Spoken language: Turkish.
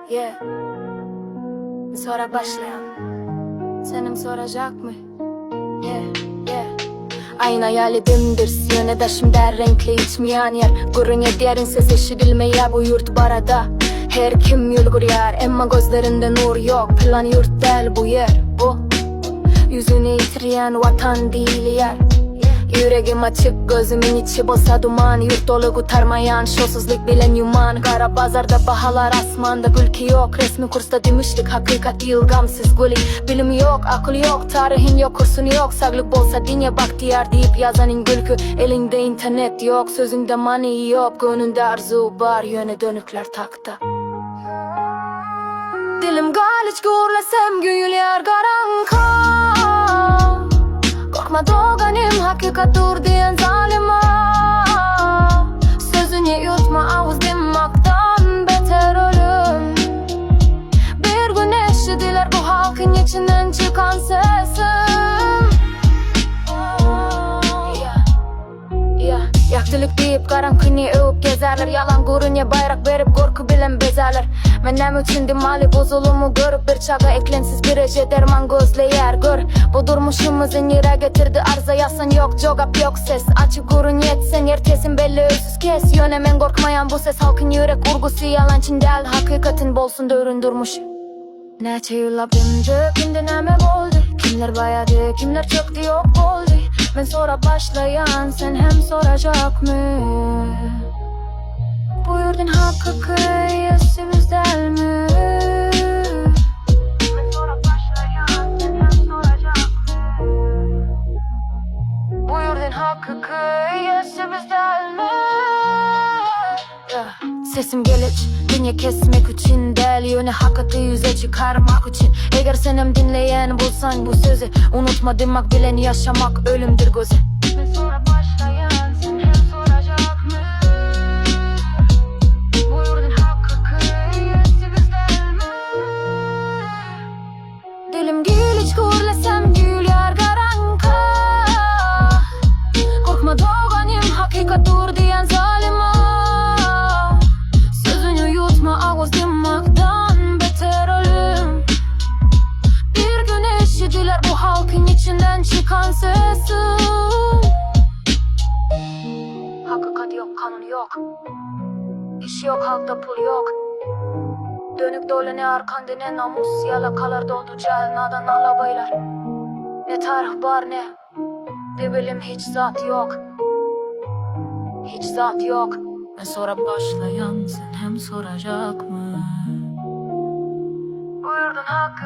Yeah. Sonra başlayan senim soracak mı? Yeah, yeah. Aynı hayalimdir yönedaşım der renkli içmeyen yer. Görünüyor diğerin ses eşidilmeye bu yurt barada. Her kim yulgur yer emma gözlerinde nur yok. Plan yurt değil bu yer bu. Yüzünü yitiriyen vatan değil yer. Yüreğim açık gözümün içi bosa duman. Yurt dolu kurtarmayan şolsuzluk bilen yuman. Kara pazarda bahalar asmanda gülki yok. Resmi kursta demişlik hakikat değil gamsız gülük. Bilim yok akıl yok tarihin yok kursun yok. Sağlık bolsa dinye baktiyar deyip yazanın gülkü. Elinde internet yok sözünde money yok. Gönlünde arzu var yöne dönükler takta. Dilim galiç gurlasem gülüyor karanka. Korkma doğanim hakikat dur diyen zalima. Sözünü yutma avuz demaktan beter ölüm. Bir gün eşidiler bu halkın içinden çıkan sesim. Yaktılık deyip karanlığı övüp gezerler. Yalan görünüyor bayrak verip korku bilen bezerler. Menem için dimali bozulumu görüp bir çağa eklensiz bir ece derman gözleyer gör. Bu durmuşumuzun yere getirdi arıza yasan yok cevap yok ses. Açık görünüyor sen yertesin belli ölsüz kes. Yönemen korkmayan bu ses halkın yürek urgusu yalan için değil hakikatin bolsun dörün durmuş. Neçe yıla bimdi neme oldu. Kimler bayadı kimler çöktü yok oldu. Ben sonra başlayan sen hem soracak mı? Bu yurdun hakkı kıyasımız değil mi? Ben sonra başlayan sen hem soracak mı? Bu yurdun hakkı kıyasımız değil mi? Sesim geliç dünya kesmek için değil. Yöne hakikati yüze çıkarmak için. Eğer senem dinleyen bulsan bu sözü. Unutma demek bilen yaşamak ölümdür gözü. Ben sonra başlayan sen hem soracak mı? Bu yurdun hakikati değil mi? Dilim giliç gurlasam gülüyor karanka. Korkma doğanim hakikat dur diyen zalima. Sözünü yutma ağız demaktan beter ölüm. Bir gün eşidiler bu halkın içinden çıkan sesim. Hakikat yok kanun yok. İş yok halkta pul yok. Dönük dolu ne arkanda ne namus. Yalakalar doldu cahil nadan alabaylar. Ne tarih var ne bir bilim hiç zat yok. Hiç zat yok. Ben sonra başlayan sen hem soracak mı? Bu yurdun hakkı